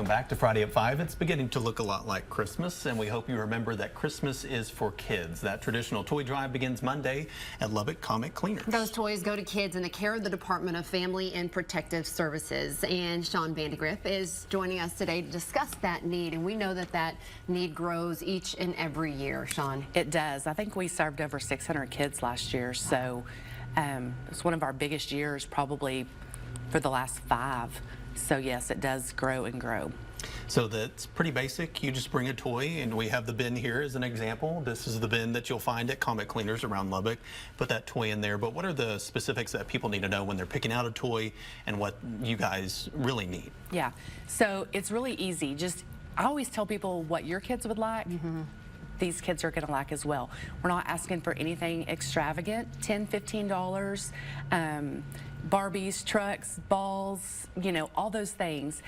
back to Friday at 5. It's beginning to look a lot like Christmas, and we hope you remember that Christmas is for kids. That traditional toy drive begins Monday at Lubbock Comet Cleaners. Those toys go to kids in the care of the Department of Family and Protective Services. And Sean Vandegrift is joining us today to discuss that need. And we know that that need grows each and every year, Sean. It does. I think we served over 600 kids last year, so it's one of our biggest years probably for the last 5. So yes, it does grow and grow. So that's pretty basic. You just bring a toy, and we have the bin here as an example. This is the bin that you'll find at Comet Cleaners around Lubbock. Put that toy in there. But what are the specifics that people need to know when they're picking out a toy and what you guys really need? Yeah, so it's really easy. I always tell people what your kids would like. These kids are going to like as well. We're not asking for anything extravagant, $10, $15, Barbies, trucks, balls, you know, all those things.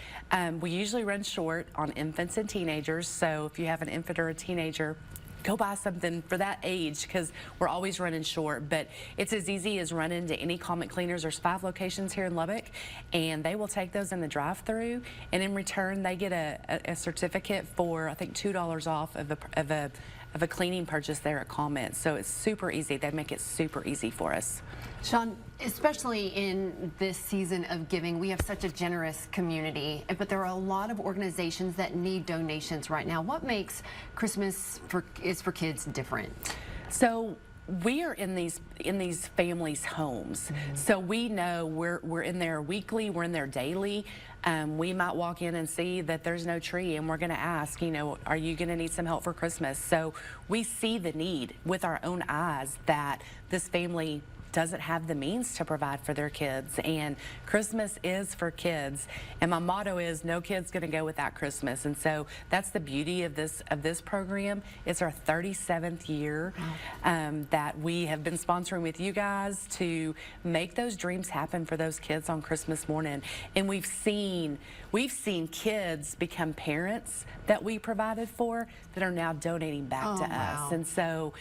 We usually run short on infants and teenagers, so if you have an infant or a teenager, go buy something for that age because we're always running short. But it's as easy as running to any Comet Cleaners. There's 5 locations here in Lubbock, and they will take those in the drive-through, and in return they get a certificate for I think $2 off of a cleaning purchase there at Comet. So it's super easy. They make it super easy for us. Sean, especially in this season of giving, we have such a generous community, but there are a lot of organizations that need donations right now. What makes Christmas is for Kids different? So we are in these families' homes, so we know we're in there weekly, we're in there daily. We might walk in and see that there's no tree, and we're going to ask, you know, are you going to need some help for Christmas? So we see the need with our own eyes that this family doesn't have the means to provide for their kids, and Christmas is for kids, and my motto is no kid's going to go without Christmas. And so that's the beauty of this program. It's our 37th year that we have been sponsoring with you guys to make those dreams happen for those kids on Christmas morning. And we've seen kids become parents that we provided for that are now donating back to us. And so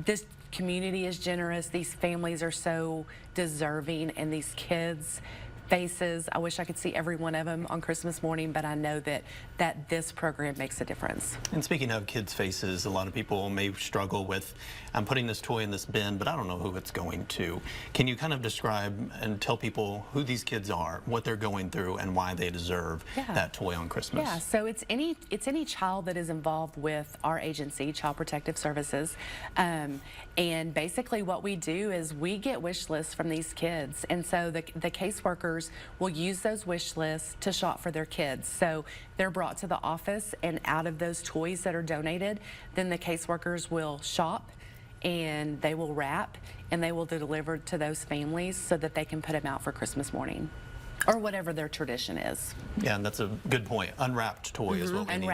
this community is generous. These families are so deserving, and these kids' faces, I wish I could see every one of them on Christmas morning, but I know that this program makes a difference. And speaking of kids' faces, a lot of people may struggle with, I'm putting this toy in this bin, but I don't know who it's going to. Can you kind of describe and tell people who these kids are, what they're going through, and why they deserve that toy on Christmas? Yeah, so it's any child that is involved with our agency, Child Protective Services, and basically what we do is we get wish lists from these kids, and so the caseworkers will use those wish lists to shop for their kids. So they're brought to the office, and out of those toys that are donated, then the caseworkers will shop, and they will wrap, and they will deliver to those families so that they can put them out for Christmas morning, or whatever their tradition is. Yeah, and that's a good point. Unwrapped toy is what we need.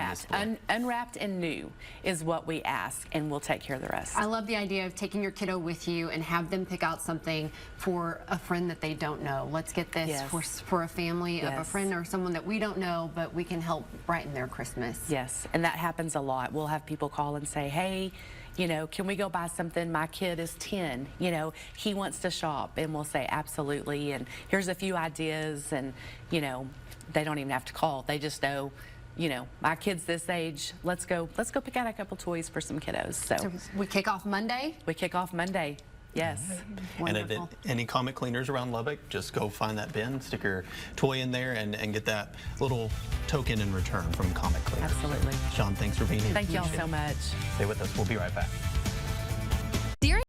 Unwrapped and new is what we ask, and we'll take care of the rest. I love the idea of taking your kiddo with you and have them pick out something for a friend that they don't know. Let's get this for a family of a friend or someone that we don't know, but we can help brighten their Christmas. Yes, and that happens a lot. We'll have people call and say, hey, you know, can we go buy something? My kid is 10, you know, he wants to shop. And we'll say, absolutely, and here's a few ideas. And, you know, they don't even have to call. They just know, you know, my kid's this age. Let's go pick out a couple toys for some kiddos. So we kick off Monday? We kick off Monday. Yes. And at any Comet Cleaners around Lubbock, just go find that bin, stick your toy in there, and get that little token in return from Comet Cleaners. Absolutely. Sean, thanks for being here. Thank y'all so much. Stay with us. We'll be right back.